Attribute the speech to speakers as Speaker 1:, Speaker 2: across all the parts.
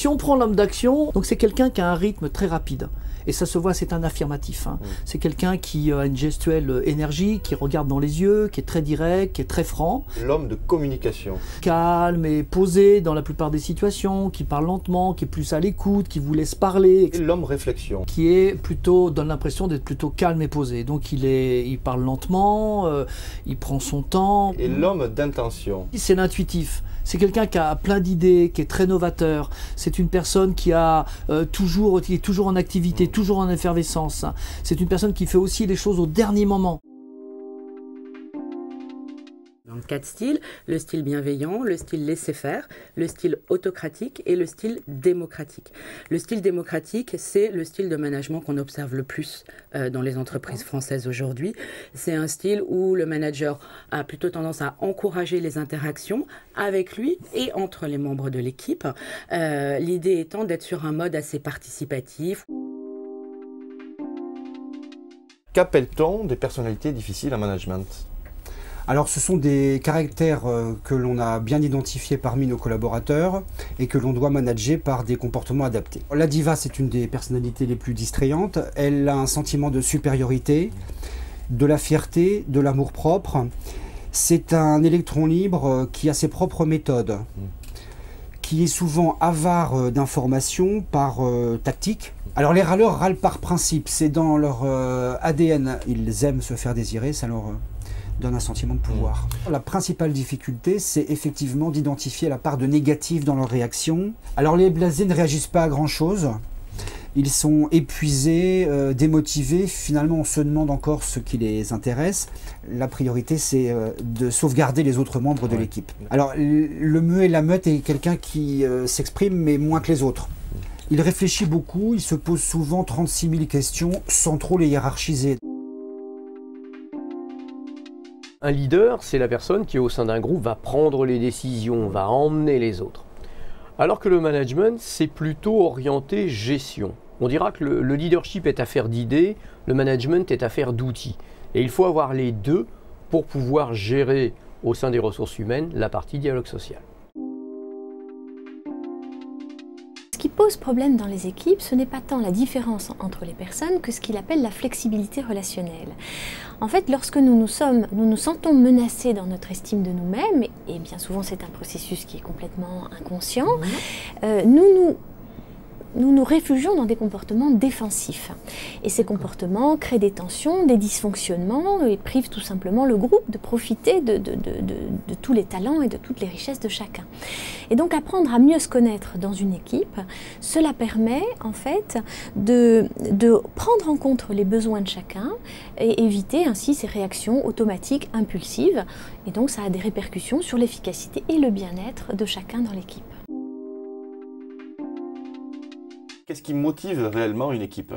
Speaker 1: Si on prend l'homme d'action, donc c'est quelqu'un qui a un rythme très rapide. Et ça se voit, c'est un affirmatif. Hein. C'est quelqu'un qui a une gestuelle énergie, qui regarde dans les yeux, qui est très direct, qui est très franc.
Speaker 2: L'homme de communication.
Speaker 1: Calme et posé dans la plupart des situations, qui parle lentement, qui est plus à l'écoute, qui vous laisse parler.
Speaker 2: Et l'homme réflexion.
Speaker 1: Qui est plutôt, donne l'impression d'être plutôt calme et posé. Donc il parle lentement, il prend son temps.
Speaker 2: Et l'homme d'intention.
Speaker 1: C'est l'intuitif. C'est quelqu'un qui a plein d'idées, qui est très novateur. C'est une personne qui est toujours en activité, toujours en effervescence. C'est une personne qui fait aussi les choses au dernier moment.
Speaker 3: Dans 4 styles, le style bienveillant, le style laisser-faire, le style autocratique et le style démocratique. Le style démocratique, c'est le style de management qu'on observe le plus dans les entreprises françaises aujourd'hui. C'est un style où le manager a plutôt tendance à encourager les interactions avec lui et entre les membres de l'équipe. L'idée étant d'être sur un mode assez participatif.
Speaker 2: Qu'appelle-t-on des personnalités difficiles en management ?
Speaker 4: Alors ce sont des caractères que l'on a bien identifiés parmi nos collaborateurs et que l'on doit manager par des comportements adaptés. La diva, c'est une des personnalités les plus distrayantes. Elle a un sentiment de supériorité, de la fierté, de l'amour-propre. C'est un électron libre qui a ses propres méthodes, qui est souvent avare d'informations par tactique. Alors les râleurs râlent par principe, c'est dans leur ADN. Ils aiment se faire désirer, ça leur donne un sentiment de pouvoir. La principale difficulté, c'est effectivement d'identifier la part de négatif dans leur réaction. Alors les blasés ne réagissent pas à grand-chose. Ils sont épuisés, démotivés. Finalement, on se demande encore ce qui les intéresse. La priorité, c'est de sauvegarder les autres membres de l'équipe. Alors, le muet et la meute est quelqu'un qui s'exprime, mais moins que les autres. Il réfléchit beaucoup, il se pose souvent 36 000 questions sans trop les hiérarchiser.
Speaker 5: Un leader, c'est la personne qui, au sein d'un groupe, va prendre les décisions, va emmener les autres. Alors que le management, c'est plutôt orienté gestion. On dira que le leadership est affaire d'idées, le management est affaire d'outils. Et il faut avoir les deux pour pouvoir gérer au sein des ressources humaines la partie dialogue social.
Speaker 6: Ce qui pose problème dans les équipes, ce n'est pas tant la différence entre les personnes que ce qu'il appelle la flexibilité relationnelle. En fait, lorsque nous nous sentons menacés dans notre estime de nous-mêmes, et bien souvent c'est un processus qui est complètement inconscient, nous nous réfugions dans des comportements défensifs. Et ces comportements créent des tensions, des dysfonctionnements et privent tout simplement le groupe de profiter de tous les talents et de toutes les richesses de chacun. Et donc apprendre à mieux se connaître dans une équipe, cela permet en fait de prendre en compte les besoins de chacun et éviter ainsi ces réactions automatiques, impulsives. Et donc ça a des répercussions sur l'efficacité et le bien-être de chacun dans l'équipe.
Speaker 2: Qu'est-ce qui motive réellement une équipe?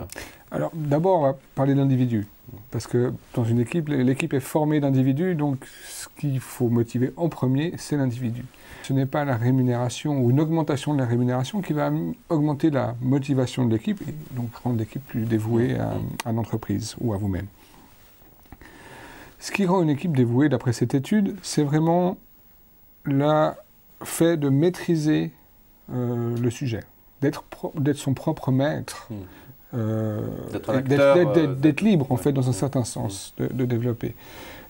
Speaker 7: Alors d'abord, on va parler d'individus. Parce que dans une équipe, l'équipe est formée d'individus, donc ce qu'il faut motiver en premier, c'est l'individu. Ce n'est pas la rémunération ou une augmentation de la rémunération qui va augmenter la motivation de l'équipe et donc rendre l'équipe plus dévouée à l'entreprise ou à vous-même. Ce qui rend une équipe dévouée, d'après cette étude, c'est vraiment le fait de maîtriser le sujet. D'être son propre maître, d'être libre en fait dans un certain sens, de développer.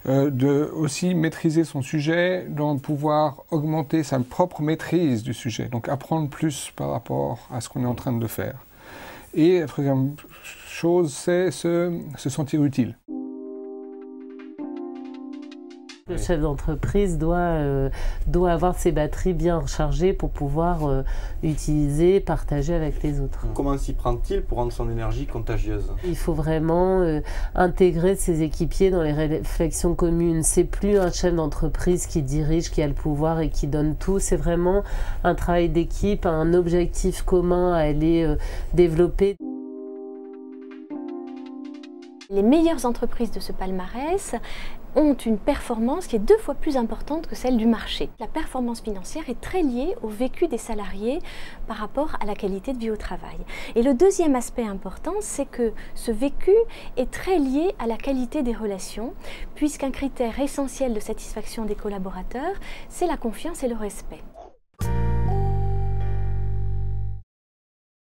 Speaker 7: De aussi maîtriser son sujet, de pouvoir augmenter sa propre maîtrise du sujet, donc apprendre plus par rapport à ce qu'on est en train de faire. Et la troisième chose, c'est se sentir utile.
Speaker 8: Le chef d'entreprise doit avoir ses batteries bien rechargées pour pouvoir utiliser, partager avec les autres.
Speaker 2: Comment s'y prend-il pour rendre son énergie contagieuse?
Speaker 8: Il faut vraiment intégrer ses équipiers dans les réflexions communes. C'est plus un chef d'entreprise qui dirige, qui a le pouvoir et qui donne tout. C'est vraiment un travail d'équipe, un objectif commun à aller développer.
Speaker 6: Les meilleures entreprises de ce palmarès ont une performance qui est 2 fois plus importante que celle du marché. La performance financière est très liée au vécu des salariés par rapport à la qualité de vie au travail. Et le deuxième aspect important, c'est que ce vécu est très lié à la qualité des relations, puisqu'un critère essentiel de satisfaction des collaborateurs, c'est la confiance et le respect.